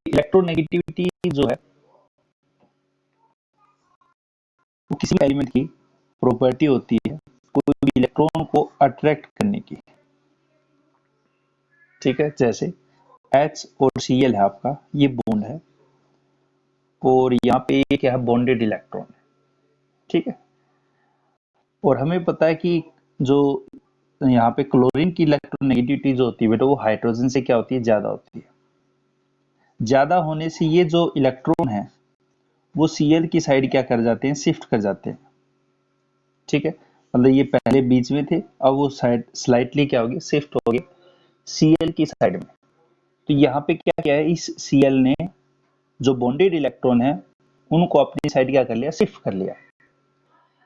Electronegativity जो है वो किसी भी एलिमेंट की प्रॉपर्टी होती है कोई भी इलेक्ट्रॉन को अट्रैक्ट करने की। ठीक है, जैसे H और Cl है आपका, ये बॉन्ड है और यहाँ पे क्या है, बॉन्डेड इलेक्ट्रॉन है। ठीक है, और हमें पता है कि जो यहाँ पे क्लोरीन की इलेक्ट्रोनेगेटिविटी जो होती है बेटा, वो हाइड्रोजन से क्या होती है, ज्यादा होती है। ज्यादा होने से ये जो इलेक्ट्रॉन है वो Cl की साइड क्या कर जाते हैं, शिफ्ट कर जाते हैं। ठीक है, मतलब ये पहले बीच में थे, अब वो साइड स्लाइटली क्या हो गए, शिफ्ट हो गए Cl की साइड में। तो यहाँ पे क्या किया है, इस Cl ने जो बॉन्डेड इलेक्ट्रॉन है उनको अपनी साइड क्या कर लिया, शिफ्ट कर लिया।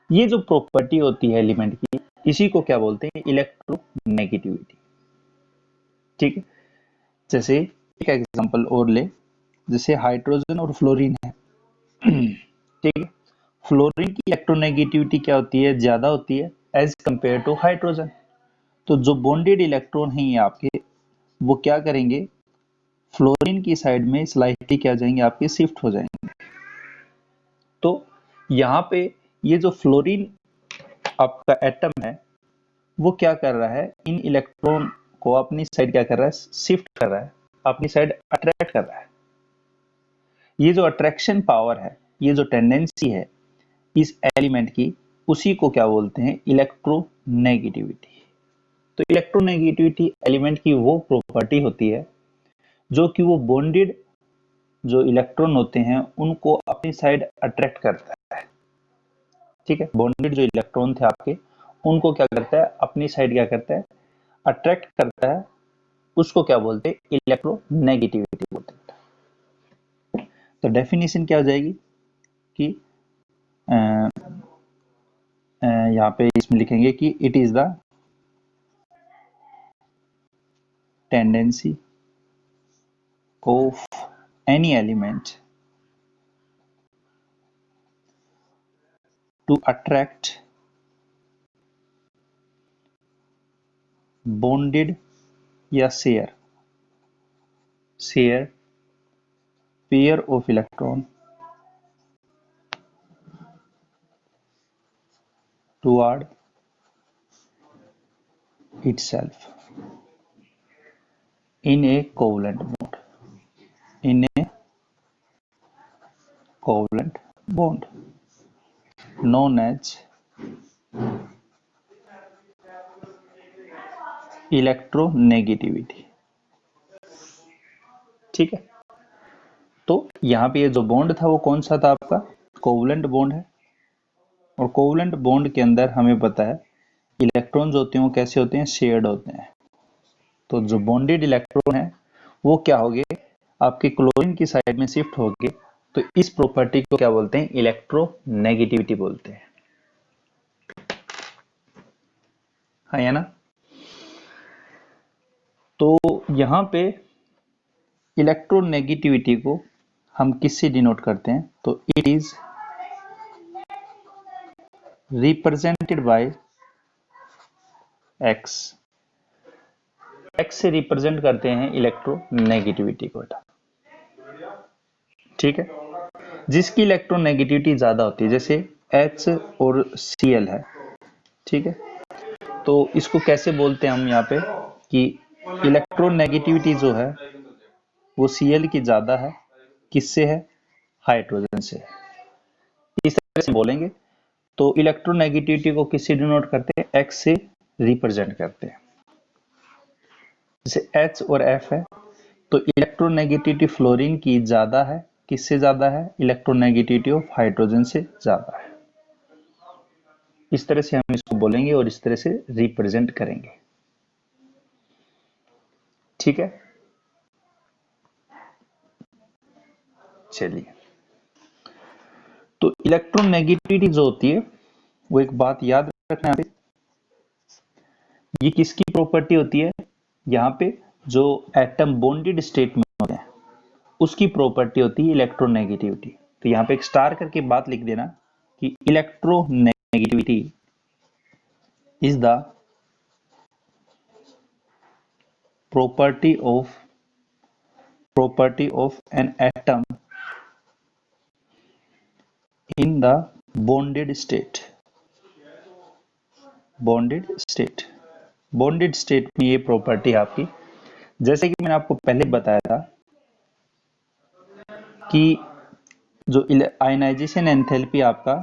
ये जो प्रॉपर्टी होती है एलिमेंट की, इसी को क्या बोलते हैं, इलेक्ट्रोनेगेटिविटी। ठीक है, जैसे एक एग्जांपल और ले, जैसे हाइड्रोजन और फ्लोरीन है। ठीक है, फ्लोरीन की इलेक्ट्रोनेगेटिविटी क्या होती है, ज्यादा होती है एज कंपेयर टू हाइड्रोजन। तो जो बॉन्डेड इलेक्ट्रॉन है ये आपके, वो क्या करेंगे, फ्लोरीन की साइड में स्लाइटली क्या जाएंगे, आपके शिफ्ट हो जाएंगे। तो यहाँ पे ये जो फ्लोरीन आपका एटम है वो क्या कर रहा है, इन इलेक्ट्रॉन को अपनी साइड क्या कर रहा है, शिफ्ट कर रहा है, अपनी साइड अट्रैक्ट कर रहा है। ये जो अट्रैक्शन पावर है, ये जो टेंडेंसी है इस एलिमेंट की, उसी को क्या बोलते हैं, इलेक्ट्रोनेगेटिविटी। तो इलेक्ट्रोनेगेटिविटी एलिमेंट की वो प्रॉपर्टी होती है जो कि वो बॉन्डेड जो इलेक्ट्रॉन होते हैं उनको अपनी साइड अट्रैक्ट करता है। ठीक है, बॉन्डेड जो इलेक्ट्रॉन थे आपके, उनको क्या करता है, अपनी साइड क्या करता है, अट्रैक्ट करता है। उसको क्या बोलते हैं, इलेक्ट्रोनेगेटिविटी बोलते हैं। तो डेफिनेशन क्या हो जाएगी कि यहाँ पे इसमें लिखेंगे कि it is the tendency of any element to attract bonded या share pair of electron toward itself in a covalent bond known as electronegativity. ठीक है, तो यहाँ पे ये जो बॉन्ड था वो कौन सा था आपका, कोवलेंट बॉन्ड है। और कोवलेंट बॉन्ड के अंदर हमें पता है इलेक्ट्रॉन्स होते हैं वो कैसे होते हैं, शेयर्ड होते हैं। तो जो बॉन्डेड इलेक्ट्रॉन है वो क्या हो गए, आपके क्लोरीन की साइड में शिफ्ट हो गए। तो इस प्रॉपर्टी को क्या बोलते हैं, इलेक्ट्रोनेगेटिविटी बोलते हैं। हाँ या ना। तो यहाँ पे इलेक्ट्रोनेगेटिविटी को हम किससे डिनोट करते हैं, तो it is represented by x. X से रिप्रेजेंट करते हैं इलेक्ट्रोनेगेटिविटी को बेटा। ठीक है, जिसकी इलेक्ट्रोनेगेटिविटी ज्यादा होती है, जैसे H और Cl है। ठीक है, तो इसको कैसे बोलते हैं हम यहाँ पे कि इलेक्ट्रोनेगेटिविटी जो है वो Cl की ज्यादा है, किससे है, हाइड्रोजन से। इस तरह से बोलेंगे। तो इलेक्ट्रोनेगेटिविटी को किससे डिनोट करते हैं, X से रिप्रेजेंट करते हैं। जैसे H और F है, तो इलेक्ट्रोनेगेटिविटी फ्लोरीन की ज्यादा है, किससे ज्यादा है, इलेक्ट्रोनेगेटिविटी ऑफ हाइड्रोजन से ज्यादा है। इस तरह से हम इसको बोलेंगे और इस तरह से रिप्रेजेंट करेंगे। ठीक है, चलिए। तो इलेक्ट्रोनेगेटिविटी जो होती है वो एक बात याद रखना है, ये किसकी प्रॉपर्टी होती है, यहाँ पे जो एटम बॉन्डेड स्टेट में होते हैं उसकी प्रॉपर्टी होती है इलेक्ट्रोनेगेटिविटी। तो यहाँ पे एक स्टार करके बात लिख देना कि electronegativity is the property of property of an atom in the bonded state. Bonded state में ये प्रॉपर्टी आपकी, जैसे कि मैंने आपको पहले बताया था कि जो आयनाइजेशन एंथैल्पी आपका,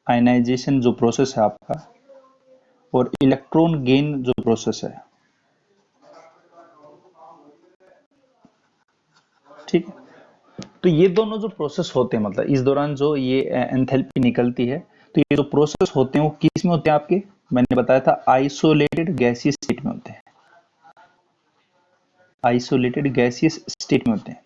आयनाइजेशन जो प्रोसेस है आपका, और इलेक्ट्रॉन गेन जो प्रोसेस है, ठीक है, तो ये दोनों जो प्रोसेस होते हैं, मतलब इस दौरान जो ये एंथैल्पी निकलती है, तो ये जो प्रोसेस होते हैं वो किस में होते हैं आपके, मैंने बताया था आइसोलेटेड गैसियस स्टेट में होते हैं, आइसोलेटेड गैसियस स्टेट में होते हैं।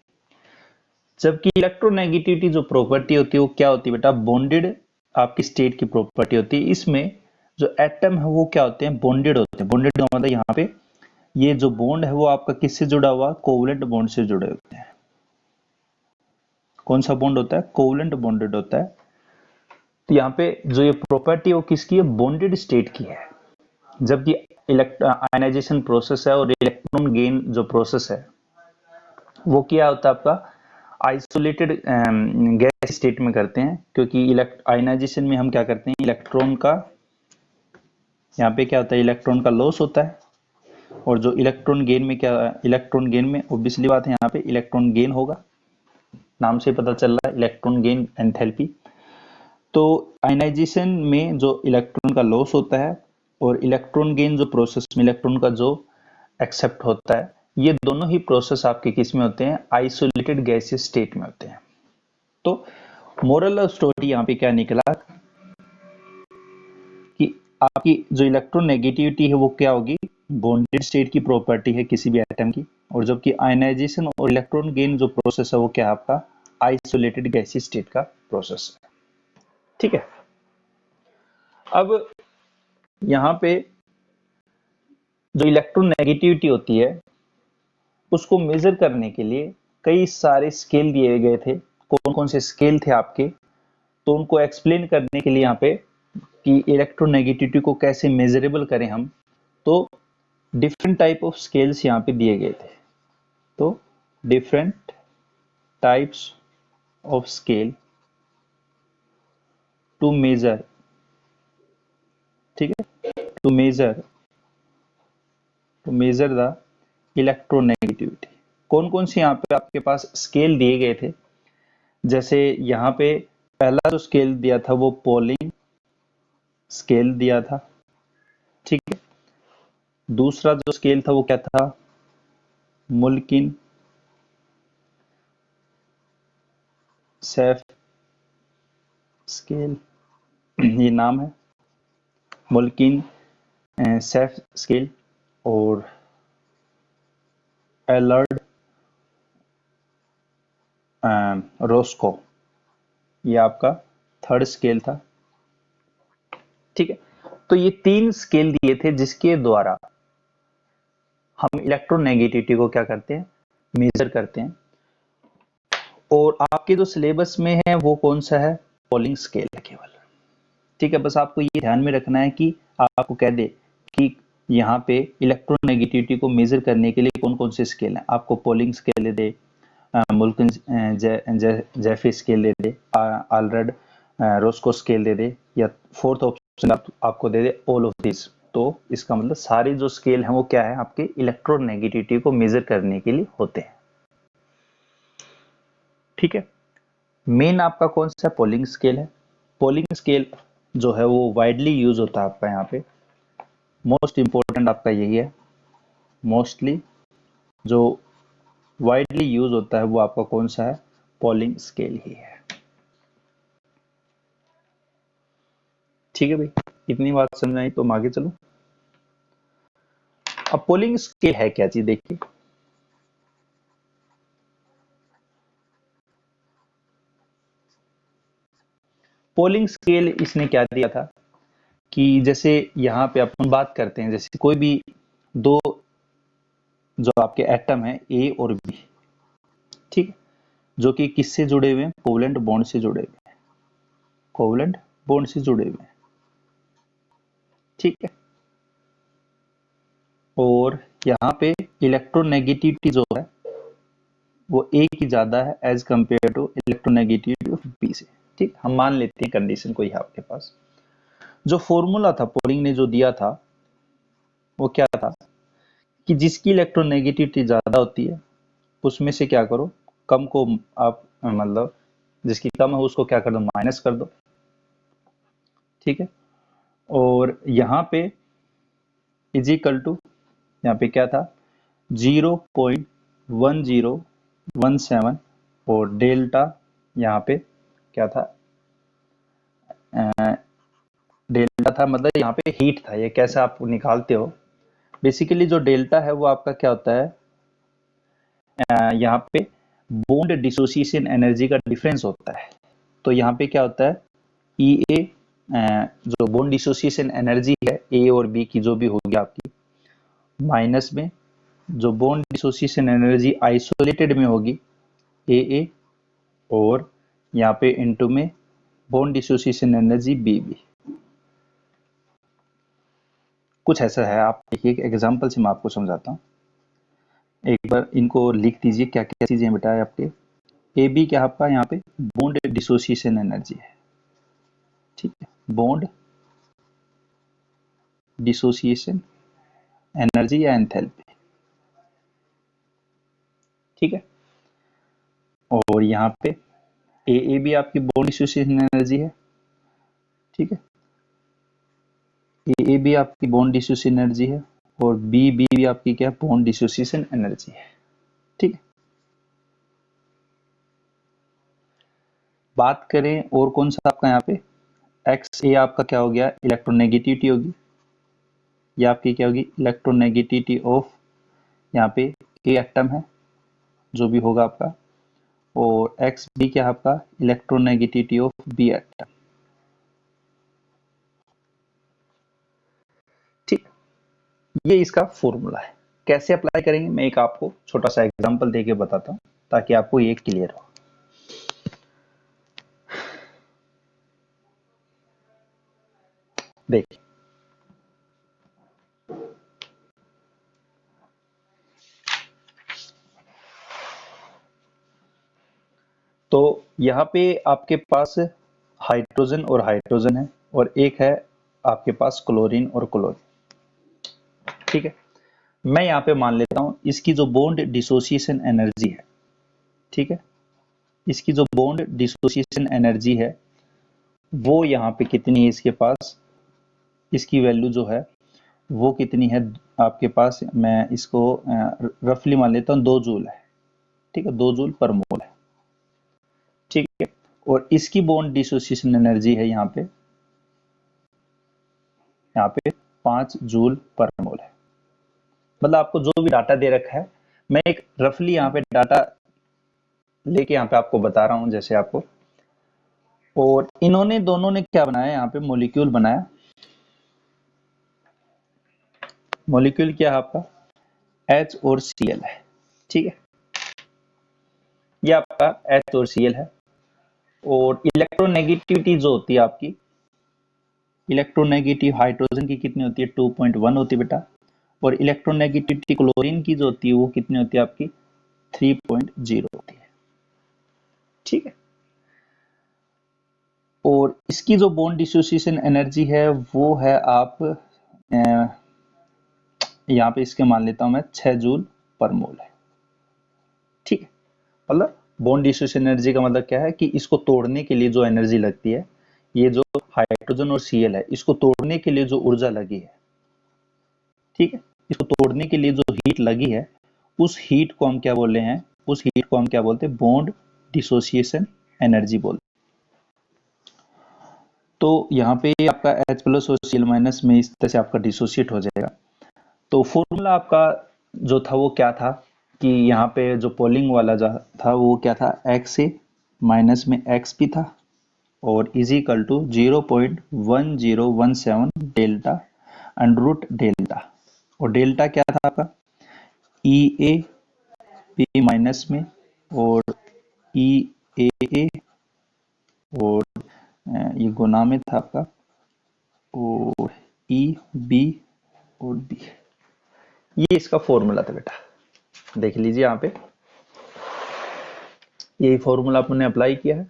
जबकि इलेक्ट्रोनेगेटिविटी जो प्रॉपर्टी होती है वो क्या होती है बेटा, बॉन्डेड आपकी स्टेट की प्रॉपर्टी होती है। इसमें जो एटम है वो क्या होते हैं, बॉन्डेड होते हैं। बॉन्डेड का मतलब यहाँ पे ये जो बॉन्ड है वो आपका किससे जुड़ा हुआ, कोवलेंट बॉन्ड से जुड़े होते हैं। कौन सा बॉन्ड होता है, कोवलेंट बॉन्डेड होता है। तो यहाँ पे जो ये प्रॉपर्टी है वो किसकी है, बॉन्डेड स्टेट की है। जबकि आयनाइजेशन प्रोसेस है और इलेक्ट्रॉन गेन जो प्रोसेस है वो क्या होता है आपका, आइसोलेटेड गैस स्टेट में करते हैं। क्योंकि आयनाइजेशन में हम क्या करते हैं, इलेक्ट्रॉन का, यहाँ पे क्या होता है, इलेक्ट्रॉन का लॉस होता है। और जो इलेक्ट्रॉन गेन में क्या, इलेक्ट्रॉन गेन में ऑब्वियसली बात है यहाँ पे इलेक्ट्रॉन गेन होगा, नाम से पता चल रहा है इलेक्ट्रॉन गेन एंथैल्पी। तो आयनाइजेशन में जो इलेक्ट्रॉन का लॉस होता है और इलेक्ट्रॉन गेन जो प्रोसेस में इलेक्ट्रॉन का जो एक्सेप्ट होता है, ये दोनों ही प्रोसेस आपके किस में होते हैं, आइसोलेटेड गैसियस स्टेट में होते हैं। तो मोरल ऑफ स्टोरी यहाँ पे क्या निकला कि आपकी जो इलेक्ट्रोनेगेटिविटी है वो क्या होगी, बॉन्डेड स्टेट की प्रॉपर्टी है किसी भी एटम की। और जबकि आयनाइजेशन और इलेक्ट्रॉन गेन जो प्रोसेस है वो क्या है आपका, आइसोलेटेड गैसियस स्टेट का प्रोसेस है। ठीक है, अब यहाँ पे जो इलेक्ट्रोनेगेटिविटी होती है उसको मेजर करने के लिए कई सारे स्केल दिए गए थे। कौन कौन से स्केल थे आपके, तो उनको एक्सप्लेन करने के लिए यहाँ पे कि इलेक्ट्रोनेगेटिविटी को कैसे मेजरेबल करें हम, तो डिफरेंट टाइप ऑफ स्केल्स यहाँ पे दिए गए थे। तो different types of scale to measure, ठीक है, टू मेजर द इलेक्ट्रोनेगेटिविटी। कौन कौन से यहाँ पे आपके पास स्केल दिए गए थे, जैसे यहाँ पे पहला जो स्केल दिया था वो पोलिंग स्केल दिया था, ठीक है। दूसरा जो स्केल था वो क्या था, मुल्किन सेफ स्केल, ये नाम है, मुल्किन सेफ स्केल। और एलर्ड रोस्को, ये आपका थर्ड स्केल था, ठीक है। तो ये तीन स्केल दिए थे जिसके द्वारा हम इलेक्ट्रोनेगेटिविटी को क्या करते हैं, मेजर करते हैं। और आपके जो सिलेबस में है वो कौन सा है, पोलिंग स्केल है केवल, ठीक है। बस आपको ये ध्यान में रखना है कि आपको कह दे कि यहाँ पे इलेक्ट्रोनेगेटिविटी को मेजर करने के लिए कौन कौन से स्केल हैं, आपको पोलिंग स्केल दे दे, मुल्किन जेफी स्केल दे दे, आलरेड रोस्को स्केल दे दे, या फोर्थ ऑप्शन आपको दे दे ऑल ऑफ दिस। तो इसका मतलब सारे जो स्केल हैं वो क्या है, आपके इलेक्ट्रोनेगेटिविटी को मेजर करने के लिए होते हैं, ठीक है। मेन आपका कौन सा पोलिंग स्केल है, पोलिंग स्केल जो है वो वाइडली यूज होता है आपका यहाँ पे, मोस्ट इंपॉर्टेंट आपका यही है, मोस्टली जो वाइडली यूज होता है वो आपका कौन सा है, पोलिंग स्केल ही है, ठीक है भाई। इतनी बात समझ आई तो हम आगे चलो। अब पोलिंग स्केल है क्या चीज, देखिए पोलिंग स्केल इसने क्या दिया था कि जैसे यहाँ पे अपन बात करते हैं, जैसे कोई भी दो जो आपके एटम है ए और बी, ठीक है, जो कि किससे जुड़े हुए हैं, कोवलेंट बॉन्ड से जुड़े हुए हैं, कोवलेंट बॉन्ड से जुड़े हुए हैं, ठीक है। और यहाँ पे इलेक्ट्रोनेगेटिविटी जो है वो ए की ज्यादा है as compare to electronegativity of B से। ठीक, हम मान लेते हैं कंडीशन कोई है आपके पास। जो फॉर्मूला था पोलिंग ने जो दिया था वो क्या था कि जिसकी इलेक्ट्रोनेगेटिविटी ज्यादा होती है उसमें से क्या करो, कम को आप मतलब जिसकी कम है उसको क्या कर दो, माइनस कर दो। ठीक है, और यहाँ पे इज इक्वल टू, यहाँ पे क्या था 0.1017 और डेल्टा यहाँ पे क्या था, डेल्टा था मतलब यहाँ पे हीट था। ये कैसे आप निकालते हो, बेसिकली जो डेल्टा है वो आपका क्या होता है, यहाँ पे बॉन्ड डिसोसिएशन एनर्जी का डिफरेंस होता है। तो यहाँ पे क्या होता है ई ए, जो बॉन्ड डिसोसिएशन एनर्जी है ए और बी की जो भी होगी आपकी, माइनस में जो बॉन्ड डिसोसिएशन एनर्जी आइसोलेटेड में होगी ए, और यहाँ पे इनटू में बॉन्ड डिसोसिएशन एनर्जी बी। कुछ ऐसा है, आप देखिए एग्जांपल से मैं आपको समझाता हूँ। एक बार इनको लिख दीजिए क्या क्या चीजें बेटा है आपके। ए बी क्या आपका यहाँ पे बॉन्ड डिसोसिएशन एनर्जी है। ठीक है, बॉन्ड डिसोसिएशन एनर्जी या एंथैल्पी। ठीक है, और यहाँ पे ए भी आपकी बॉन्ड डिसोसिएशन एनर्जी है। ठीक है, ए भी आपकी बॉन्ड डिसोसिएशन एनर्जी है और बी भी आपकी क्या बॉन्ड डिसोसिएशन एनर्जी है। ठीक है, बात करें और कौन सा आपका यहाँ पे एक्स ए आपका क्या हो गया, इलेक्ट्रोनेगेटिविटी होगी। ये आपकी क्या होगी इलेक्ट्रोनेगेटिविटी ऑफ, यहाँ पे ए एटम है जो भी होगा आपका, और एक्स बी क्या है आपका इलेक्ट्रोनेगेटिविटी ऑफ बी एटम। ठीक, ये इसका फॉर्मूला है। कैसे अप्लाई करेंगे मैं एक आपको छोटा सा एग्जांपल देके बताता हूँ ताकि आपको ये क्लियर हो। देखिए, तो यहाँ पे आपके पास हाइड्रोजन और हाइड्रोजन है और एक है आपके पास क्लोरीन और क्लोरीन। ठीक है, मैं यहाँ पे मान लेता हूँ इसकी जो बॉन्ड डिसोसिएशन एनर्जी है, ठीक है, इसकी जो बॉन्ड डिसोसिएशन एनर्जी है वो यहाँ पे कितनी है इसके पास, इसकी वैल्यू जो है वो कितनी है आपके पास, मैं इसको रफली मान लेता हूँ 2 जूल है। ठीक है, 2 जूल पर मोल है। ठीक है, और इसकी बॉन्ड डिसोसिएशन एनर्जी है यहाँ पे 5 जूल पर मोल है। मतलब आपको जो भी डाटा दे रखा है मैं एक रफली यहाँ पे डाटा लेके यहाँ पे आपको बता रहा हूँ जैसे आपको। और इन्होंने दोनों ने क्या बनाया, यहाँ पे मॉलिक्यूल बनाया। मॉलिक्यूल क्या है आपका H और Cl है। ठीक है, ये आपका H और Cl है। और इलेक्ट्रोनेगेटिविटी जो होती है आपकी, इलेक्ट्रोनेगेटिव हाइड्रोजन की कितनी होती है 2.1 होती है बेटा, और इलेक्ट्रोनेगेटिविटी क्लोरीन की जो होती है वो कितनी होती है आपकी 3.0 होती है। ठीक है, और इसकी जो बॉन्ड डिसोसिएशन एनर्जी है वो है आप यहाँ पे इसके मान लेता हूं मैं 6 जूल पर मोल है। ठीक है, मतलब बॉन्ड डिसोसिएशन एनर्जी का मतलब क्या है कि इसको तोड़ने के लिए जो एनर्जी लगती है, ये जो हाइड्रोजन और Cl है इसको तोड़ने के लिए जो ऊर्जा लगी है, ठीक है, इसको तोड़ने के लिए जो हीट लगी है उस हीट को हम क्या बोल रहे हैं, उस हीट को हम क्या बोलते हैं बॉन्ड डिसोसिएशन एनर्जी बोलते हैं। तो यहाँ पे आपका H प्लस और Cl माइनस में इस तरह से आपका डिसोसिएट हो जाएगा। तो फॉर्मूला आपका जो था वो क्या था कि यहाँ पे जो पोलिंग वाला जो था वो क्या था एक्स ए माइनस में एक्स पी था और is equal to 0.1017 delta under root delta, और डेल्टा क्या था आपका ई ए पी माइनस में और ई ए और ये गुना में था आपका और ई बी और बी। ये इसका फॉर्मूला था बेटा, देख लीजिए यहाँ पे, यही फॉर्मूला आपने अप्लाई किया है।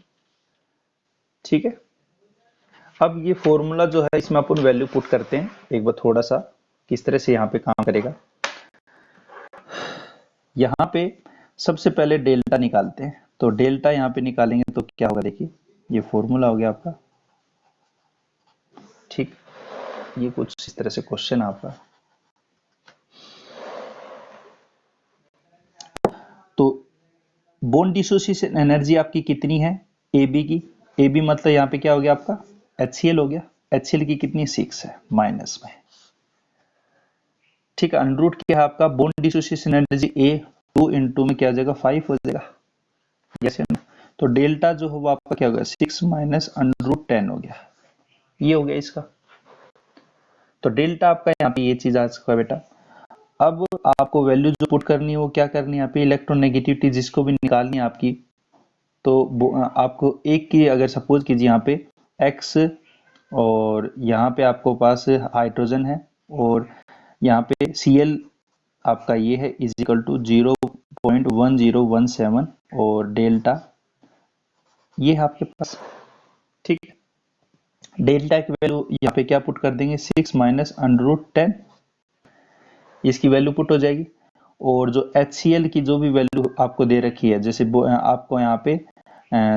ठीक है, अब ये फॉर्मूला जो है इसमें अपन वैल्यू पुट करते हैं एक बार, थोड़ा सा किस तरह से यहाँ पे काम करेगा। यहाँ पे सबसे पहले डेल्टा निकालते हैं, तो डेल्टा यहाँ पे निकालेंगे तो क्या होगा, देखिए ये फॉर्मूला हो गया आपका। ठीक, ये कुछ इस तरह से क्वेश्चन आपका। तो बॉन्ड डिसोसिएशन एनर्जी आपकी कितनी है, ए बी की, ए बी मतलब यहाँ पे क्या हो गया आपका, HCl हो गया। HCl की कितनी, 6 है माइनस में। ठीक है, अंडरूट क्या है आपका, बॉन्ड डिसोसिएशन एनर्जी ए, 2 इंटू में क्या हो जाएगा, 5 हो जाएगा। जैसे तो डेल्टा जो है वो आपका क्या होगा, 6 माइनस √10 हो गया, ये हो गया इसका। तो डेल्टा आपका यहाँ पे ये चीज आ चुका है बेटा। अब आपको वैल्यू जो पुट करनी है वो क्या करनी है, यहाँ पे इलेक्ट्रोनेगेटिविटी जिसको भी निकालनी है आपकी, तो आपको एक की, अगर सपोज कीजिए यहाँ पे x, और यहाँ पे आपको पास हाइड्रोजन है, और यहाँ पे Cl आपका ये है इज इक्वल टू 0.1017, और डेल्टा ये है आपके पास। ठीक है, डेल्टा की वैल्यू यहाँ पे क्या पुट कर देंगे, 6 माइनस √10, इसकी वैल्यू पुट हो जाएगी। और जो HCl की जो भी वैल्यू आपको दे रखी है, जैसे आपको यहाँ पे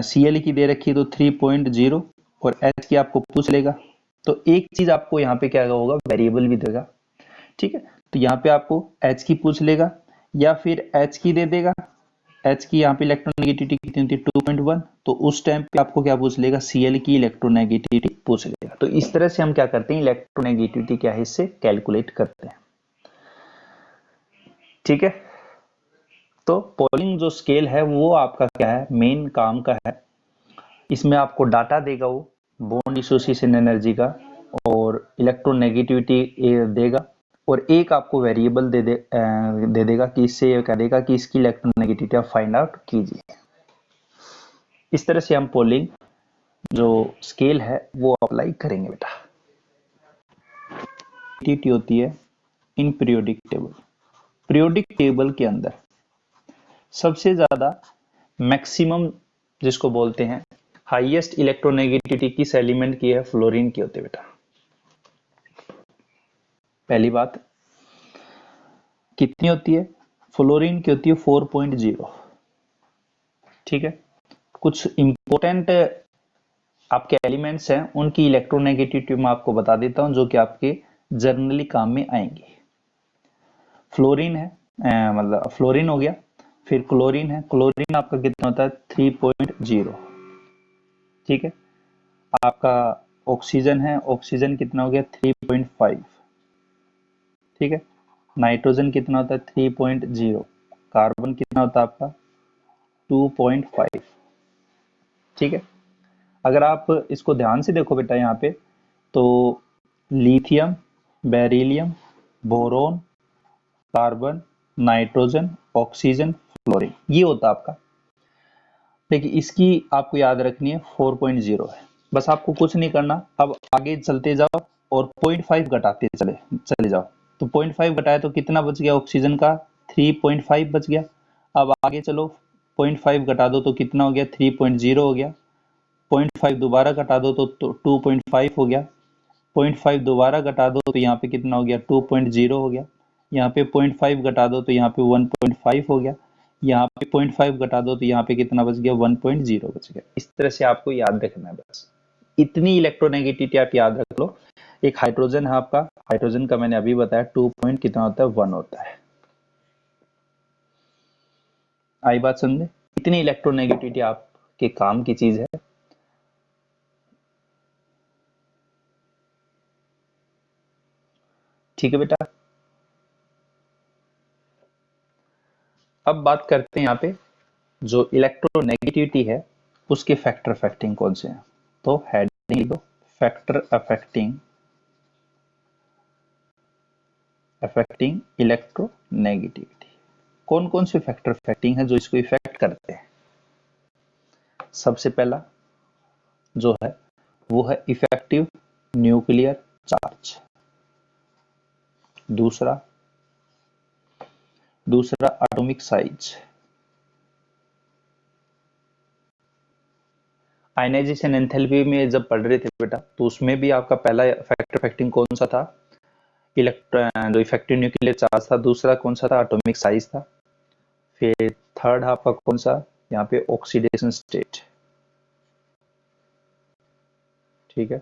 Cl की दे रखी है तो 3.0, और H की आपको पूछ लेगा, तो एक चीज आपको यहाँ पे क्या होगा, वेरिएबल भी देगा। ठीक है, तो यहाँ पे आपको H की पूछ लेगा, या फिर H की दे देगा। H की यहाँ पे इलेक्ट्रोनेगेटिविटी कितनी होती है, 2.1, तो उस टाइम पे आपको क्या पूछ लेगा, Cl की इलेक्ट्रोनेगेटिविटी पूछ लेगा। तो इस तरह से हम क्या करते हैं, इलेक्ट्रोनेगेटिविटी क्या है इससे कैलकुलेट करते हैं। ठीक है, तो पोलिंग जो स्केल है वो आपका क्या है, मेन काम का है। इसमें आपको डाटा देगा वो बॉन्ड डिसोसिएशन एनर्जी का, और इलेक्ट्रोनेगेटिविटी देगा, और एक आपको वेरिएबल दे देगा कि इससे ये करेगा कि इसकी इलेक्ट्रोनेगेटिविटी आप फाइंड आउट कीजिए। इस तरह से हम पोलिंग जो स्केल है वो अप्लाई करेंगे बेटा। टी होती है in periodic table, periodic table के अंदर सबसे ज्यादा मैक्सिमम जिसको बोलते हैं हाईएस्ट इलेक्ट्रोनेगेटिविटी किस एलिमेंट की है, फ्लोरीन की होती है बेटा। पहली बात कितनी होती है, फ्लोरीन की होती है 4.0। ठीक है, कुछ इंपॉर्टेंट आपके एलिमेंट्स हैं उनकी इलेक्ट्रोनेगेटिविटी मैं आपको बता देता हूं जो कि आपके जर्नली काम में आएंगे। फ्लोरीन है, मतलब फ्लोरीन हो गया, फिर क्लोरीन है, क्लोरीन आपका कितना होता है, 3.0। ठीक है, आपका ऑक्सीजन है, ऑक्सीजन कितना हो गया, 3.5। ठीक है, नाइट्रोजन कितना होता है, 3.0। कार्बन कितना होता है आपका, 2.5। ठीक है, अगर आप इसको ध्यान से देखो बेटा यहाँ पे, तो lithium, beryllium, boron, carbon, nitrogen, oxygen, fluorine, ये होता है आपका। देखिए इसकी आपको याद रखनी है 4.0 है, बस आपको कुछ नहीं करना, अब आगे चलते जाओ और 0.5 घटाते चले चले जाओ। तो 0.5 घटाए तो कितना बच गया, ऑक्सीजन का 3.5 बच गया। अब आगे चलो 0.5 घटा दो तो कितना हो गया, 3.0 हो गया। 0.5 दोबारा घटा दो तो 2.5 हो गया। 0.5 दोबारा घटा दो तो यहाँ पे कितना हो गया, 2.0 हो गया। यहाँ पे 0.5 घटा दो तो यहाँ पे 1.5 हो गया। यहाँ पे 0.5 घटा दो तो यहाँ पे कितना बच गया, 1.0 बच गया। इस तरह से आपको याद रखना है, बस इतनी इलेक्ट्रोनेगेटिविटी आप याद रख लो। एक हाइड्रोजन है आपका, हाइड्रोजन का मैंने अभी बताया 2 पॉइंट कितना होता है, 1 होता है। आई बात समझे, इतनी इलेक्ट्रोनेगेटिविटी आपके काम की चीज है। ठीक है बेटा, अब बात करते हैं यहाँ पे जो इलेक्ट्रोनेगेटिविटी है उसके फैक्टर अफेक्टिंग कौन से हैं। तो हेडिंग लिखो, फैक्टर अफेक्टिंग इलेक्ट्रोनेगेटिविटी। कौन कौन से फैक्टर अफेक्टिंग है जो इसको इफेक्ट करते हैं। सबसे पहला जो है वो है इफेक्टिव न्यूक्लियर चार्ज। दूसरा दूसरा एटॉमिक साइज। आयनाइजेशन एंथैल्पी में जब पढ़ रहे थे बेटा, तो उसमें भी आपका पहला फैक्टर इफेक्टिंग कौन सा था? इलेक्ट्रॉन, जो इफेक्टिव न्यूक्लियर चार्ज था। दूसरा कौन सा था? एटॉमिक साइज था। फिर थर्ड आपका कौन सा? यहाँ पे ऑक्सीडेशन स्टेट। ठीक है।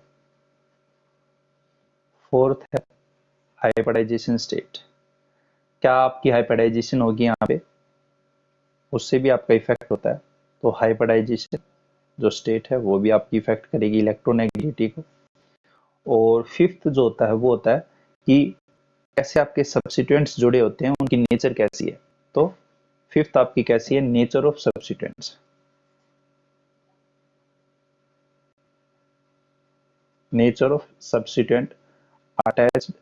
फोर्थ है हाइब्रिडाइजेशन स्टेट। क्या आपकी हाइब्रिडाइजेशन होगी यहाँ पे, उससे भी आपका इफेक्ट होता है। तो हाइब्रिडाइजेशन जो स्टेट है वो भी आपकी इफेक्ट करेगी इलेक्ट्रोनेगेटिविटी को। और फिफ्थ जो होता है वो होता है कि कैसे आपके सब्स्टिट्यूएंट्स जुड़े होते हैं, उनकी नेचर कैसी है। तो फिफ्थ आपकी कैसी है? Nature of substituents. Nature of substituent attached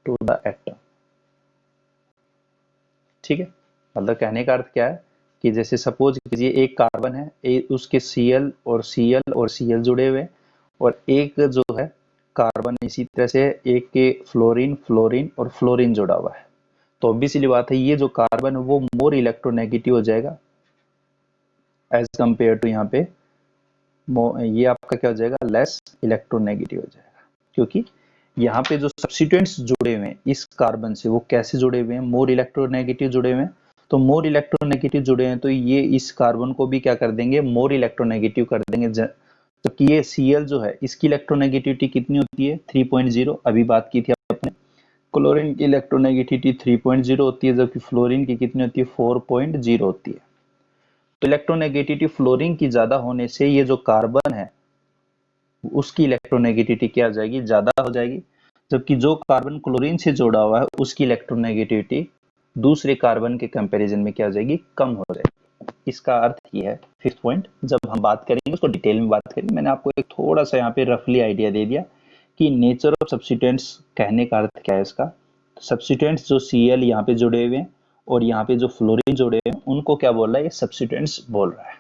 to the atom. ठीक है। मतलब कहने का अर्थ क्या है कि जैसे सपोज कीजिए एक कार्बन है, उसके Cl और Cl और Cl जुड़े हुए, और एक जो है कार्बन इसी तरह से एक के फ्लोरीन फ्लोरीन और फ्लोरीन जुड़ा हुआ है। तो ऑब्वियसली बात है, ये जो कार्बन है वो मोर इलेक्ट्रोनेगेटिव हो जाएगा एज कंपेयर टू यहाँ पे ये आपका क्या हो जाएगा? लेस इलेक्ट्रोनेगेटिव हो जाएगा। क्योंकि यहाँ पे जो सब्स्टिट्यूएंट्स जुड़े हुए हैं इस कार्बन से, वो कैसे जुड़े हुए हैं? मोर इलेक्ट्रोनेगेटिव जुड़े हुए हैं। तो मोर इलेक्ट्रोनेगेटिव जुड़े हैं तो ये इस कार्बन को भी क्या कर देंगे? मोर इलेक्ट्रोनेगेटिव कर देंगे। जबकि ये Cl जो है, इसकी इलेक्ट्रोनेगेटिविटी कितनी होती है? 3.0। अभी बात की थी आपने। क्लोरीन की इलेक्ट्रोनेगेटिविटी 3.0 होती है, जबकि फ्लोरीन की कितनी होती है? 4.0 होती है। तो इलेक्ट्रोनेगेटिविटी फ्लोरीन की ज्यादा होने से ये जो कार्बन है उसकी इलेक्ट्रोनेगेटिविटी क्या हो जाएगी? ज्यादा हो जाएगी। जबकि जो कार्बन क्लोरीन से जुड़ा हुआ है उसकी इलेक्ट्रोनेगेटिविटी दूसरे कार्बन के कंपैरिजन में क्या हो जाएगी? कम हो जाएगी। इसका अर्थ ये है। फिफ्थ पॉइंट जब हम बात करेंगे उसको डिटेल में बात करेंगे। मैंने आपको एक थोड़ा सा यहाँ पे रफली आइडिया दे दिया कि नेचर ऑफ सब्स्टिट्यूएंट्स कहने का अर्थ क्या है इसका। सब्स्टिट्यूएंट्स जो Cl यहाँ पे जुड़े हुए हैं और यहाँ पे जो फ्लोरीन जुड़े हुए हैं, उनको क्या बोल रहा है? ये सब्स्टिट्यूएंट्स बोल रहा है।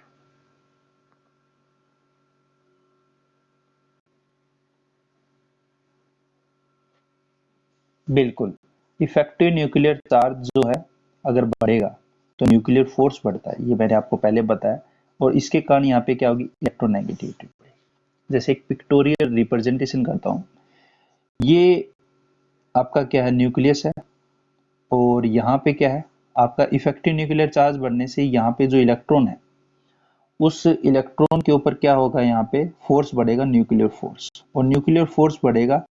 बिल्कुल। इफेक्टिव न्यूक्लियर चार्ज जो है अगर बढ़ेगा तो न्यूक्लियर फोर्स बढ़ता है, ये मैंने आपको पहले बताया। और इसके कारण यहाँ पे क्या होगी? इलेक्ट्रोनेगेटिविटी बढ़ेगी। जैसे एक पिक्टोरियल रिप्रेजेंटेशन करता हूँ। ये आपका क्या है? न्यूक्लियस है। और यहाँ पे क्या है? आपका इफेक्टिव न्यूक्लियर चार्ज बढ़ने से यहाँ पे जो इलेक्ट्रॉन है उस इलेक्ट्रॉन के ऊपर क्या होगा? यहाँ पे फोर्स बढ़ेगा, न्यूक्लियर फोर्स। और न्यूक्लियर फोर्स बढ़ेगा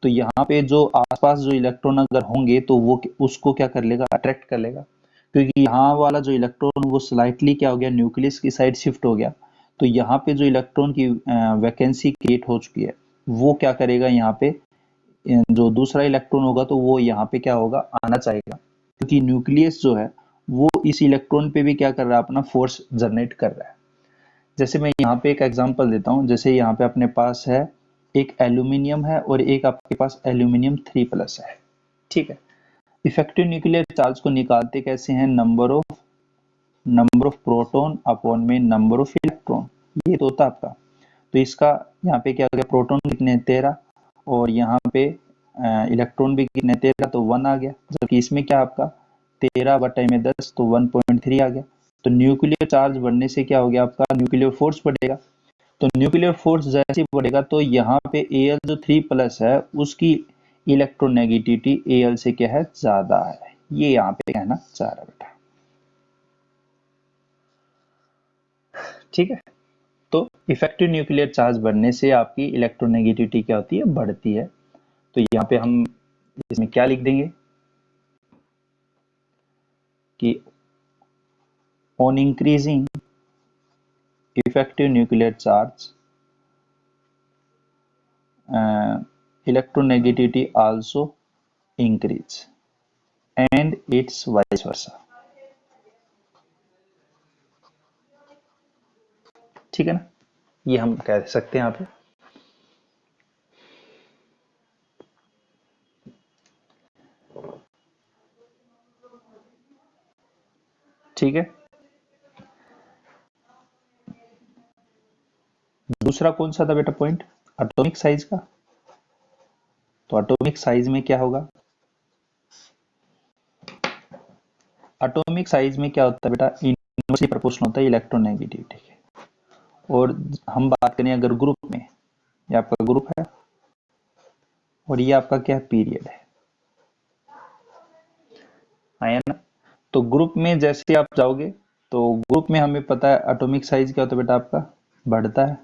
तो यहाँ पे जो आसपास जो इलेक्ट्रॉन अगर होंगे तो वो उसको क्या कर लेगा? अट्रैक्ट कर लेगा। क्योंकि यहाँ वाला जो इलेक्ट्रॉन वो स्लाइटली क्या हो गया? न्यूक्लियस की साइड शिफ्ट हो गया। तो यहाँ पे जो इलेक्ट्रॉन की वैकेंसी क्रिएट हो चुकी है, वो क्या करेगा? यहाँ पे जो दूसरा इलेक्ट्रॉन होगा तो वो यहाँ पे क्या होगा? आना चाहेगा। क्योंकि न्यूक्लियस जो है वो इस इलेक्ट्रॉन पे भी क्या कर रहा है? अपना फोर्स जनरेट कर रहा है। जैसे मैं यहाँ पे एक एग्जांपल देता हूँ। जैसे यहाँ पे अपने पास है एक एल्यूमिनियम है और एक आपके पास एल्यूमिनियम 3+ है। ठीक है। इफेक्टिव न्यूक्लियर चार्ज को निकालते कैसे हैं? नंबर ऑफ प्रोटॉन अपॉन में नंबर ऑफ इलेक्ट्रॉन, ये तो होता है आपका। तो इसका यहाँ पे क्या हो गया? प्रोटॉन कितने? 13। और यहाँ पे इलेक्ट्रॉन भी कितने? 13, तो 1 आ गया। जबकि इसमें क्या आपका 13/10 तो 1.3 आ गया। तो न्यूक्लियर चार्ज बढ़ने से क्या हो गया? आपका न्यूक्लियर फोर्स बढ़ेगा। तो न्यूक्लियर फोर्स जैसे ही बढ़ेगा तो यहाँ पे Al जो 3+ है उसकी इलेक्ट्रोनेगेटिविटी Al से क्या है? ज्यादा है। ये यहाँ पे कहना चाह रहा है बेटा। ठीक है। तो इफेक्टिव न्यूक्लियर चार्ज बढ़ने से आपकी इलेक्ट्रोनेगेटिविटी क्या होती है? बढ़ती है। तो यहाँ पे हम इसमें क्या लिख देंगे कि on increasing effective nuclear charge electronegativity also increase and it's vice versa। ठीक है ना? ये हम कह सकते हैं यहाँ पे। ठीक है। दूसरा कौन सा था बेटा पॉइंट? एटॉमिक साइज का। तो एटॉमिक साइज में क्या होगा? एटॉमिक साइज में क्या होता है बेटा, इनवर्सली प्रोपोर्शनल होता है इलेक्ट्रोनेगेटिविटी के। और हम बात करें अगर ग्रुप में, ये आपका ग्रुप है और ये आपका क्या पीरियड है, आया ना। तो ग्रुप में जैसे आप जाओगे तो ग्रुप में हमें पता है एटॉमिक साइज क्या होता है बेटा, आपका बढ़ता है।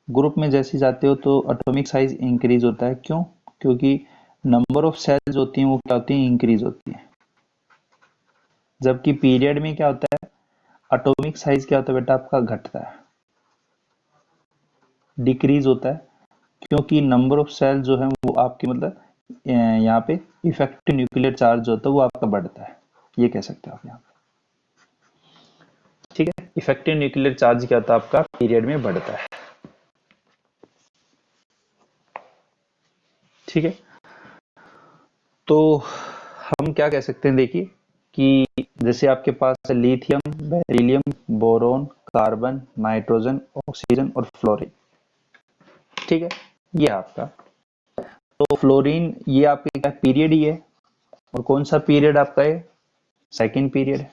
ग्रुप में जैसे जाते हो तो एटॉमिक साइज इंक्रीज होता है। क्यों? क्योंकि नंबर ऑफ सेल्स होती हैं वो क्या होती हैं, इंक्रीज होती हैं। जबकि पीरियड में क्या होता है, एटॉमिक साइज क्या होता है बेटा, आपका घटता है, डिक्रीज होता है। क्योंकि नंबर ऑफ सेल जो है वो आपके मतलब यहाँ पे इफेक्टिव न्यूक्लियर चार्ज जो होता है वो आपका बढ़ता है, ये कह सकते हो आप यहाँ पे। ठीक है, इफेक्टिव न्यूक्लियर चार्ज क्या होता है आपका पीरियड में बढ़ता है। ठीक है, तो हम क्या कह सकते हैं, देखिए कि जैसे आपके पास है lithium, beryllium, boron, carbon, nitrogen, oxygen और फ्लोरीन। ठीक है, ये आपका, तो फ्लोरीन ये आपके क्या पीरियड ही है, और कौन सा पीरियड आपका है, सेकंड पीरियड है।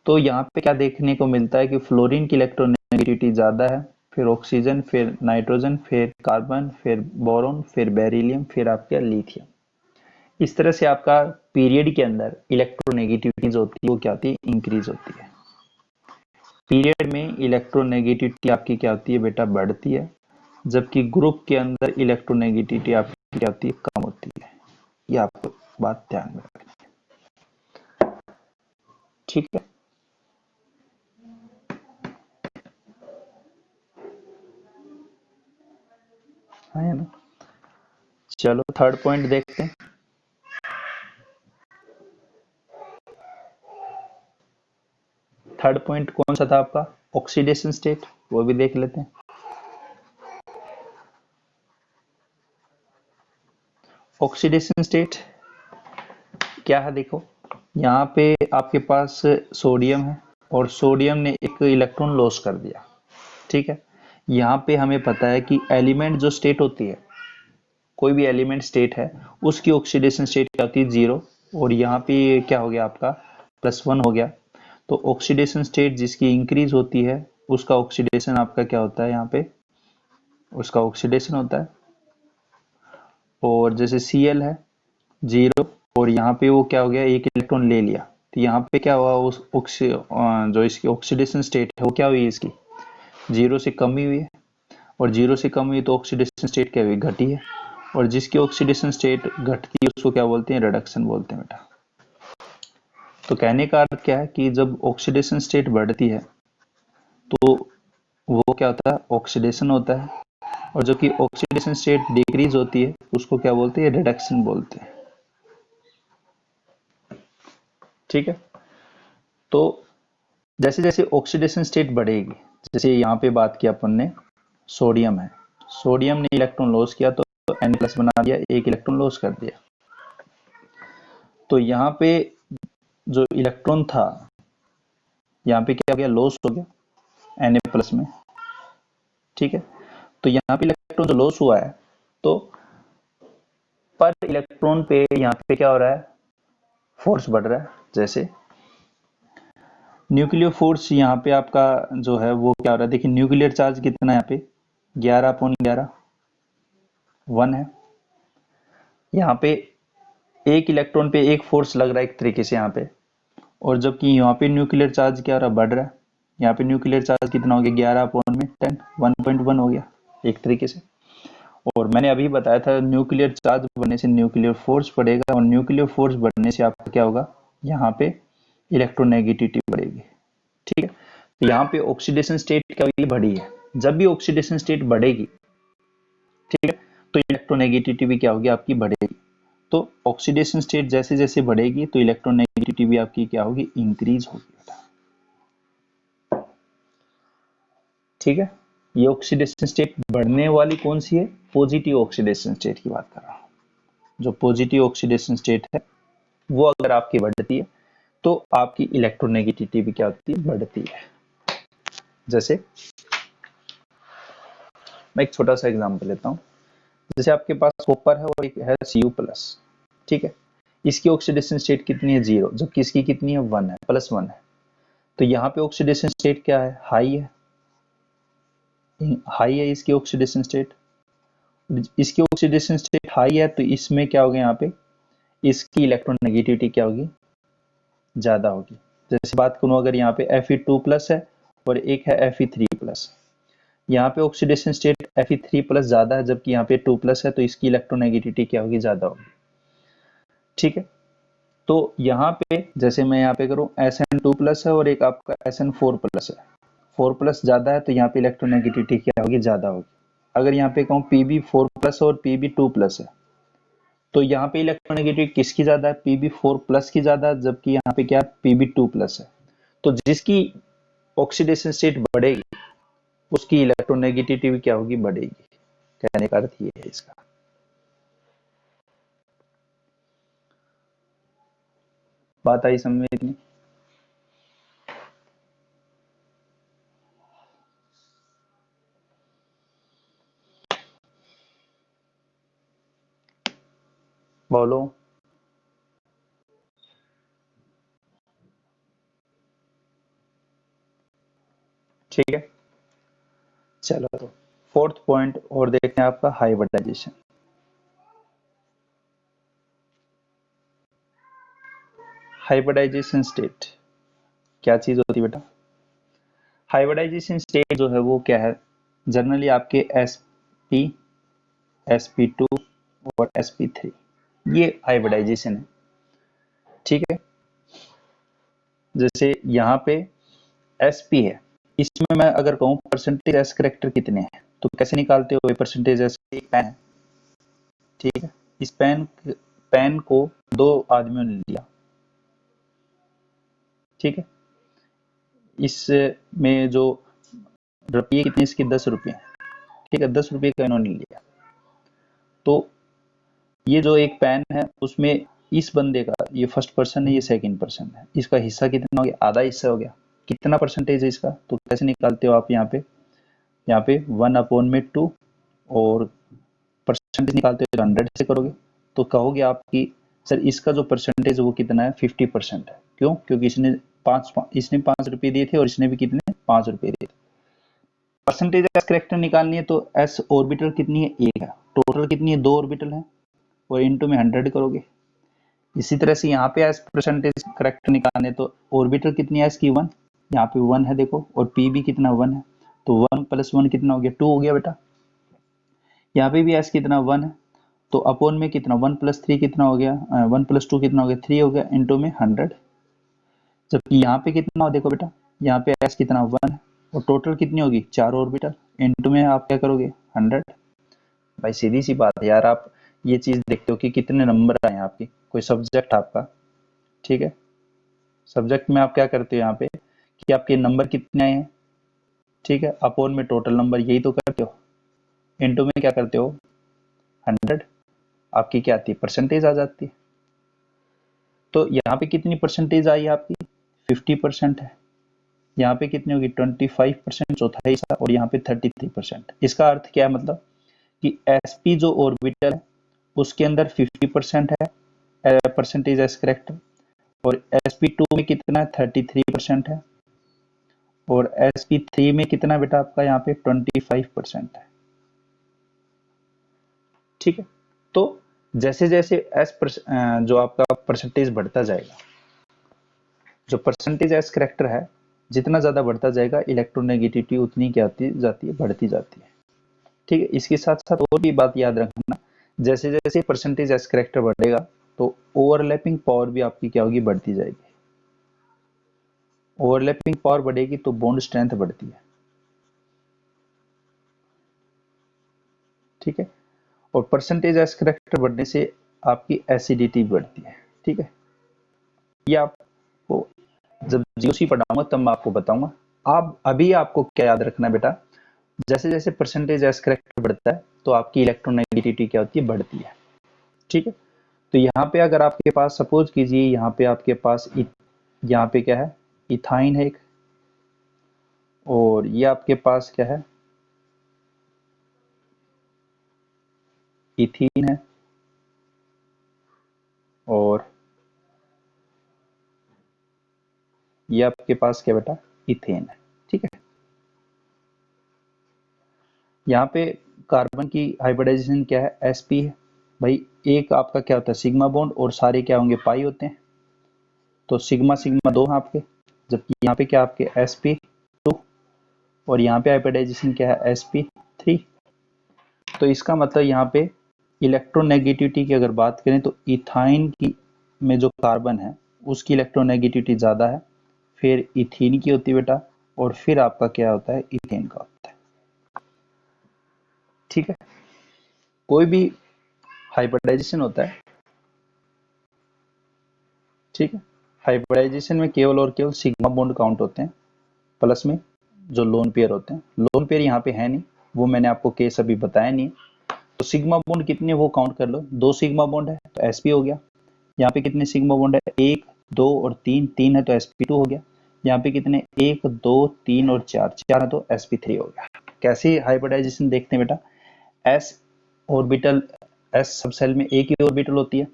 तो यहाँ पे क्या देखने को मिलता है कि फ्लोरीन की इलेक्ट्रोनेगेटिविटी ज्यादा है, फिर ऑक्सीजन, फिर नाइट्रोजन, फिर कार्बन, फिर बोरोन, फिर बेरिलियम, फिर आपका लिथियम। इस तरह से आपका पीरियड के अंदर इलेक्ट्रोनेगेटिविटी जो होती है वो क्या होती है, इंक्रीज होती है। पीरियड में इलेक्ट्रोनेगेटिविटी आपकी क्या होती है बेटा, बढ़ती है। जबकि ग्रुप के अंदर इलेक्ट्रोनेगेटिविटी आपकी क्या होती है, कम होती है। ये आपको बात ध्यान में रखनी है। ठीक है, है ना। चलो थर्ड पॉइंट देखते हैं। थर्ड पॉइंट कौन सा था आपका, ऑक्सीडेशन स्टेट, वो भी देख लेते हैं। ऑक्सीडेशन स्टेट क्या है, देखो यहाँ पे आपके पास सोडियम है और सोडियम ने एक इलेक्ट्रॉन लॉस कर दिया। ठीक है, यहाँ पे हमें पता है कि एलिमेंट जो स्टेट होती है, कोई भी एलिमेंट स्टेट है उसकी ऑक्सीडेशन स्टेट क्या होती है, जीरो। और यहाँ पे क्या हो गया आपका, +1 हो गया। तो ऑक्सीडेशन स्टेट जिसकी इंक्रीज होती है उसका ऑक्सीडेशन आपका क्या होता है, यहाँ पे उसका ऑक्सीडेशन होता है। और जैसे Cl है जीरो, और यहाँ पे वो क्या हो गया, एक इलेक्ट्रॉन ले लिया, तो यहाँ पे क्या हुआ, उस जो इसकी ऑक्सीडेशन स्टेट है वो क्या हुई, इसकी जीरो से कम ही हुई है। और जीरो से कम हुई तो ऑक्सीडेशन स्टेट क्या हुई, घटी है। और जिसकी ऑक्सीडेशन स्टेट घटती है उसको क्या बोलते हैं, रिडक्शन बोलते हैं बेटा। तो कहने का अर्थ क्या है कि जब ऑक्सीडेशन स्टेट बढ़ती है तो वो क्या होता है, ऑक्सीडेशन होता है। और जो कि ऑक्सीडेशन स्टेट डिक्रीज होती है उसको क्या बोलते हैं, रिडक्शन बोलते हैं। ठीक है, तो जैसे जैसे ऑक्सीडेशन स्टेट बढ़ेगी, जैसे यहाँ पे बात की अपन ने, सोडियम है, सोडियम ने इलेक्ट्रॉन लॉस किया तो Na+ बना दिया, एक इलेक्ट्रॉन लॉस कर दिया। तो यहाँ पे जो इलेक्ट्रॉन था यहाँ पे क्या हो गया, लॉस हो गया Na+ में। ठीक है, तो यहाँ पे इलेक्ट्रॉन जो लॉस हुआ है तो पर इलेक्ट्रॉन पे यहाँ पे क्या हो रहा है, फोर्स बढ़ रहा है। जैसे न्यूक्लियर फोर्स यहाँ पे आपका जो है वो क्या हो रहा है, देखिए न्यूक्लियर चार्ज कितना है यहाँ पे, 11/11 1 है। यहाँ पे एक इलेक्ट्रॉन पे एक फोर्स लग रहा है एक तरीके से यहाँ पे। और जबकि यहाँ पे न्यूक्लियर चार्ज क्या हो रहा है, बढ़ रहा है। यहाँ पे न्यूक्लियर चार्ज कितना हो गया, 11/10 1.1 हो गया एक तरीके से। और मैंने अभी बताया था न्यूक्लियर चार्ज बढ़ने से न्यूक्लियर फोर्स बढ़ेगा, और न्यूक्लियर फोर्स बढ़ने से आपका क्या होगा, यहाँ पे इलेक्ट्रोनेगेटिविटी बढ़ेगी। ठीक है, तो यहाँ पे ऑक्सीडेशन स्टेट क्या हुई, बढ़ी है। जब भी ऑक्सीडेशन स्टेट बढ़ेगी, ठीक है, तो इलेक्ट्रोनेगेटिविटी भी क्या होगी, आपकी बढ़ेगी। तो ऑक्सीडेशन स्टेट जैसे जैसे बढ़ेगी तो इलेक्ट्रोनेगेटिविटी भी आपकी क्या होगी, इंक्रीज होगी बेटा। ठीक है, ये ऑक्सीडेशन स्टेट बढ़ने वाली कौन सी है, पॉजिटिव ऑक्सीडेशन स्टेट की बात कर रहा हूं। जो पॉजिटिव ऑक्सीडेशन स्टेट है वो अगर आपकी बढ़ती है तो आपकी इलेक्ट्रोनेगेटिविटी भी क्या होती है, बढ़ती है। जैसे मैं एक छोटा सा एग्जांपल लेता हूं। जैसे आपके पास कॉपर है और एक है Cu+, ठीक है, इसकी ऑक्सीडेशन स्टेट कितनी है 0, जबकि इसकी कितनी है 1 है, +1 है। तो यहाँ पे ऑक्सीडेशन स्टेट क्या है, हाई है, हाई है इसकी ऑक्सीडेशन स्टेट। इसकी ऑक्सीडेशन स्टेट हाई है तो इसमें क्या होगा, यहाँ पे इसकी इलेक्ट्रोनेगेटिविटी क्या होगी, ज्यादा होगी। जैसे बात करूं अगर यहाँ पे Fe2+ है और एक है Fe3+, यहाँ पे ऑक्सीडेशन स्टेट Fe3+ ज्यादा है जबकि यहाँ पे 2+ है, तो इसकी इलेक्ट्रोनेगेटिविटी क्या होगी, ज्यादा होगी। ठीक है, तो यहाँ पे जैसे मैं यहाँ पे करूँ Sn2+ है और एक आपका Sn4+ है, 4+ ज्यादा है तो यहाँ पे इलेक्ट्रोनेगेटिविटी क्या होगी, ज्यादा होगी। अगर यहाँ पे कहूँ Pb4+ और Pb2+ है, तो यहाँ पे इलेक्ट्रोनेगेटिविटी किसकी ज्यादा है, Pb4+ की ज्यादा है, जबकि यहाँ पे क्या Pb2+ है। तो जिसकी ऑक्सीडेशन स्टेट बढ़ेगी उसकी इलेक्ट्रोनेगेटिविटी क्या होगी, बढ़ेगी। कहने का अर्थ ये है इसका। बात आई समझ में इतनी? बोलो। ठीक है, चलो तो फोर्थ पॉइंट और देखते हैं आपका हाइब्रिडाइजेशन। हाइब्रिडाइजेशन स्टेट क्या चीज होती है बेटा? हाइब्रिडाइजेशन स्टेट जो है वो क्या है, जनरली आपके sp, sp2 और sp3, ये हाइब्रिडाइजेशन है। ठीक है, जैसे यहाँ पे sp है, इसमें मैं अगर कहूँ परसेंटेज एस करेक्टर कितने हैं तो कैसे निकालते हो, परसेंटेज एस पेन है। ठीक है, इस पेन को 2 आदमियों ने लिया। ठीक है, इसमें जो रुपये कितने, इसके 10 रुपये। ठीक है, 10 रुपये का इन्होंने लिया। तो ये जो एक पेन है उसमें इस बंदे का, ये फर्स्ट पर्सन है, ये सेकंड पर्सन है, इसका हिस्सा कितना हो गया, आधा हिस्सा हो गया। कितना परसेंटेज है इसका, तो कैसे निकालते हो आप, यहाँ पे 1/2 और परसेंटेज निकालते हो 100 से करोगे तो कहोगे आप कि सर इसका जो परसेंटेज है वो कितना है, 50% है। क्यों? क्योंकि इसने 5 रुपये दिए थे और इसने भी कितने, 5 रुपये दिए थे। परसेंटेज एस करेक्टर निकालनी है तो एस ऑर्बिटल कितनी है, 1 है, टोटल कितनी है, 2 ऑर्बिटल है, और इनटू में 100 करोगे। इसी तरह से यहाँ पे एस परसेंटेज करेक्टर निकालने तो ऑर्बिटल कितनी है इसकी, 1, यहाँ पे 1 है देखो, और पी भी कितना 1 है, तो 1 + 1 कितना हो गया, 2 हो गया बेटा। यहाँ पे भी एस कितना 1 है, तो अपॉन में कितना 1 + 3 कितना हो गया, 1 + 2 कितना हो गया, 3 हो गया, इनटू में 100। जबकि यहाँ पे कितना हो, देखो बेटा यहाँ पे एस कितना 1 है और टोटल कितनी होगी, 4 ऑर्बिटल, इनटू में आप क्या करोगे, 100। भाई सीधी सी बात है यार, आप ये चीज देखते हो कि कितने नंबर आए हैं आपकी, कोई सब्जेक्ट आपका। ठीक है, सब्जेक्ट में आप क्या करते हो यहाँ पे कि आपके नंबर कितने आए हैं। ठीक है, अपॉन में टोटल नंबर, यही तो करते हो, इनटू में क्या करते हो 100, आपकी क्या आती है, परसेंटेज आ जाती है। तो यहाँ पे कितनी परसेंटेज आई आपकी, 50% है। यहाँ पे कितनी होगी, 25%, चौथा हिस्सा, और यहाँ पे 33%। इसका अर्थ क्या है, मतलब कि sp जो ऑर्बिटल है उसके अंदर 50% है परसेंटेज एस करेक्टर, और sp2 में कितना है, 33% है, और sp3 में कितना बेटा आपका यहाँ पे 25% है। ठीक है, तो जैसे जैसे जो आपका परसेंटेज बढ़ता जाएगा, जो परसेंटेज एस करेक्टर है जितना ज्यादा बढ़ता जाएगा, इलेक्ट्रोनेगेटिविटी उतनी क्या होती जाती है, बढ़ती जाती है। ठीक है, इसके साथ साथ और भी बात याद रखना, जैसे जैसे परसेंटेज एस करेक्टर बढ़ेगा तो ओवरलैपिंग पावर भी आपकी क्या होगी, बढ़ती जाएगी। ओवरलैपिंग पावर बढ़ेगी तो बॉन्ड स्ट्रेंथ बढ़ती है। ठीक है, और परसेंटेज एस करेक्टर बढ़ने से आपकी एसिडिटी बढ़ती है। ठीक है, ये आपको जब जीओसी पढ़ाऊंगा तब मैं आपको बताऊंगा। आप अभी आपको क्या याद रखना बेटा, जैसे जैसे परसेंटेज एस करेक्टर बढ़ता है तो आपकी इलेक्ट्रोनेगेटिविटी क्या होती है, बढ़ती है। ठीक है, तो यहाँ पे अगर आपके पास सपोज कीजिए, यहाँ पे आपके पास यहाँ पे क्या है, इथाइन है एक, और ये आपके पास क्या है, इथीन है, और ये आपके पास क्या बेटा, इथेन है। ठीक है, यहाँ पे कार्बन की हाइब्रिडाइजेशन क्या है, sp है भाई। एक आपका क्या होता है सिग्मा बॉन्ड, और सारे क्या होंगे, पाई होते हैं। तो सिग्मा सिग्मा दो हैं आपके, जबकि यहाँ पे क्या आपके sp2, और यहाँ पे हाइब्रिडाइजेशन क्या है, sp3। तो इसका मतलब यहाँ पे इलेक्ट्रोनेगेटिविटी की अगर बात करें तो इथाइन की में जो कार्बन है उसकी इलेक्ट्रोनेगेटिविटी ज़्यादा है, फिर इथीन की होती है बेटा, और फिर आपका क्या होता है, इथेन का होता है। ठीक है, कोई भी हाइब्रिडाइजेशन होता है, ठीक है, हाइब्रिडाइजेशन में केवल और केवल सिग्मा बॉन्ड काउंट होते हैं, प्लस में जो लोन पेयर होते हैं। लोन पेयर यहाँ पे है नहीं, वो मैंने आपको केस अभी बताया नहीं है। तो सिग्मा बॉन्ड कितने वो काउंट कर लो, दो सिग्मा बॉन्ड है तो sp हो गया। यहाँ पे कितने सिग्मा बॉन्ड है, एक दो और तीन, तीन है तो sp2 हो गया। यहाँ पे कितने, एक दो तीन और चार, चार है तो sp3 हो गया। कैसी हाइब्रिडाइजेशन देखते हैं बेटा, s ऑर्बिटल, s सब सेल में एक ही ऑर्बिटल होती है।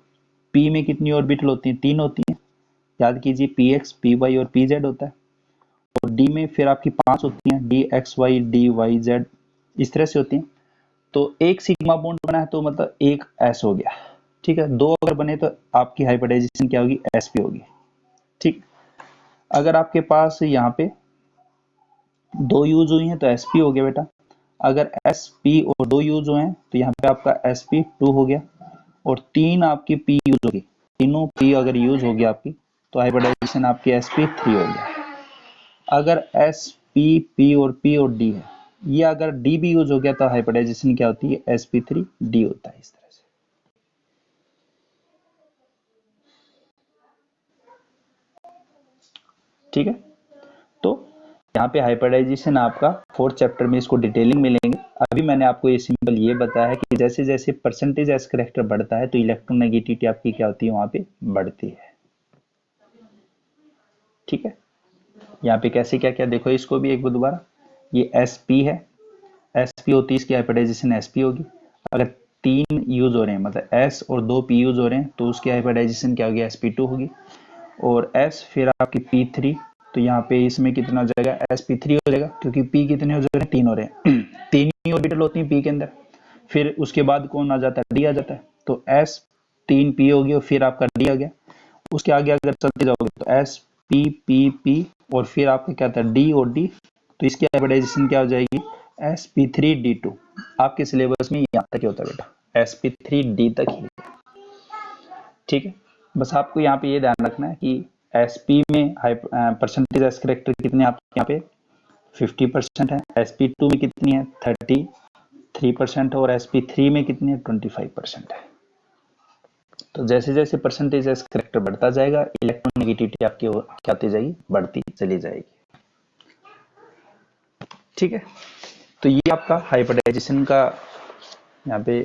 p में कितनी ऑर्बिटल होती है, तीन होती है, याद कीजिए px py और pz होता है। और d में फिर आपकी पांच होती हैं, dxy dyz इस तरह से होती हैं। तो एक सिग्मा बॉन्ड बना है तो मतलब एक s हो गया। ठीक है, दो अगर बने तो आपकी हाइब्रिडाइजेशन क्या होगी, sp होगी। ठीक, अगर आपके पास यहाँ पे दो यूज हुई हैं तो sp हो गया बेटा। अगर sp और दो यूज हुए हैं तो यहाँ पे आपका sp2 हो गया, और तीन आपकी p यूज होगी, तीनों p अगर यूज होगी आपकी तो हाइब्रिडाइजेशन आपकी sp3 हो गया। अगर sp p और p और d है, ये अगर d भी यूज हो गया तो हाइब्रिडाइजेशन क्या होती है, sp3d होता है। इस तरह से ठीक है। तो यहाँ पे हाइब्रिडाइजेशन आपका फोर्थ चैप्टर में इसको डिटेलिंग मिलेंगे। अभी मैंने आपको ये सिंपल ये बताया है कि जैसे जैसे परसेंटेज एस करेक्टर बढ़ता है तो इलेक्ट्रोनेगेटिविटी आपकी क्या होती है, वहां पे बढ़ती है। ठीक है, यहाँ पे कैसे क्या क्या देखो, इसको भी एक बार दोबारा, ये एस पी है, एस पी होती है, इसकी हाइब्रिडाइजेशन एस पी होगी। अगर तीन यूज हो रहे हैं, मतलब एस और दो पी यूज हो रहे हैं, तो उसकी हाइब्रिडाइजेशन क्या होगी, एस पी टू होगी। और एस फिर आपकी पी थ्री, तो यहाँ पे इसमें कितना हो जाएगा, एस पी थ्री हो जाएगा, क्योंकि पी कितने हो जा रहे हैं, तीन हो रहे हैं तीन ही ऑर्बिटल होती है पी के अंदर। फिर उसके बाद कौन आ जाता है, डी आ जाता है। तो एस तीन पी होगी और फिर आपका डी आ गया। उसके आगे अगर चलते जाओगे तो एस पी पी पी और फिर आपका क्या था, डी और डी। तो इसकी हाइब्रिडाइजेशन क्या हो जाएगी, S P three D two. आपके सिलेबस में यहाँ तक ही होता है बेटा, एस पी थ्री डी तक ही। ठीक है, बस आपको यहाँ पे ये ध्यान रखना है कि एसपी में परसेंटेज एस करेक्टर कितने आपके यहाँ पे 50% है, sp2 में कितनी है 33% है, और sp3 में कितनी है 25% है। तो जैसे जैसे परसेंटेज एस करेक्टर बढ़ता जाएगा, इलेक्ट्रोनेगेटिविटी आपकी क्या होती जाएगी, बढ़ती चली जाएगी। ठीक है, तो ये आपका हाइब्रिडाइजेशन का यहाँ पे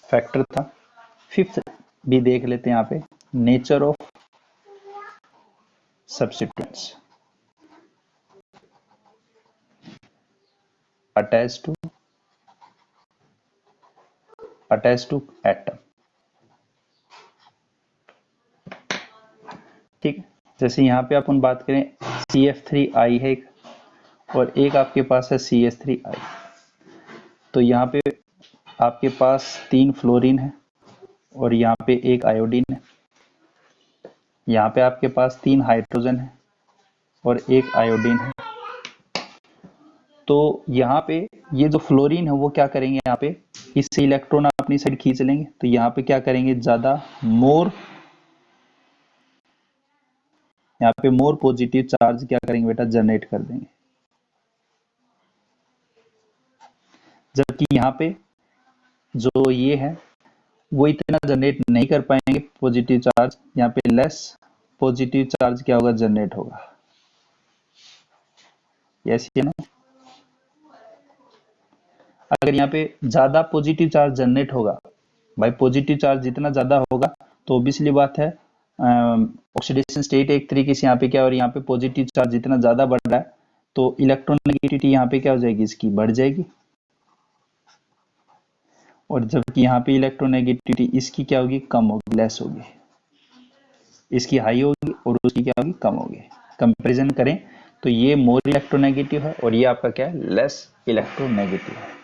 फैक्टर था। फिफ्थ भी देख लेते हैं यहाँ पे, nature of substituents attached to atom। ठीक है, जैसे यहाँ पे अपन बात करें CF3I है एक, और एक आपके पास है CH3I। तो यहाँ पे आपके पास तीन फ्लोरीन है और यहाँ पे एक आयोडीन है। यहाँ पे आपके पास तीन हाइड्रोजन है और एक आयोडीन है। तो यहाँ पे ये जो फ्लोरीन है वो क्या करेंगे, यहाँ पे इससे इलेक्ट्रॉन अपनी साइड खींच लेंगे। तो यहाँ पे क्या करेंगे, ज्यादा मोर, यहाँ पे मोर पॉजिटिव चार्ज क्या करेंगे बेटा, जनरेट कर देंगे। जबकि यहाँ पे जो ये है वो इतना जनरेट नहीं कर पाएंगे पॉजिटिव चार्ज, यहाँ पे लेस पॉजिटिव चार्ज क्या होगा, जनरेट होगा। यस या नो? अगर यहाँ पे ज्यादा पॉजिटिव चार्ज जनरेट होगा, भाई पॉजिटिव चार्ज जितना ज्यादा होगा तो ऑब्वियसली बात है ऑक्सीडेशन स्टेट एक तरीके से यहाँ पे क्या, और यहाँ पे पॉजिटिव चार्ज जितना ज्यादा बढ़ रहा है तो इलेक्ट्रोनेगेटिविटी यहाँ पे क्या हो जाएगी, इसकी बढ़ जाएगी। और जबकि यहाँ पे इलेक्ट्रोनेगेटिविटी इसकी क्या होगी, कम होगी, लेस होगी। इसकी हाई होगी और उसकी क्या होगी, कम होगी। कंपैरिजन करें तो ये मोर इलेक्ट्रोनेगेटिव है और ये आपका क्या है, लेस इलेक्ट्रोनेगेटिव है।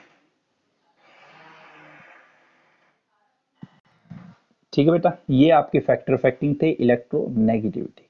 ठीक है बेटा, ये आपके फैक्टर अफेक्टिंग थे इलेक्ट्रोनेगेटिविटी।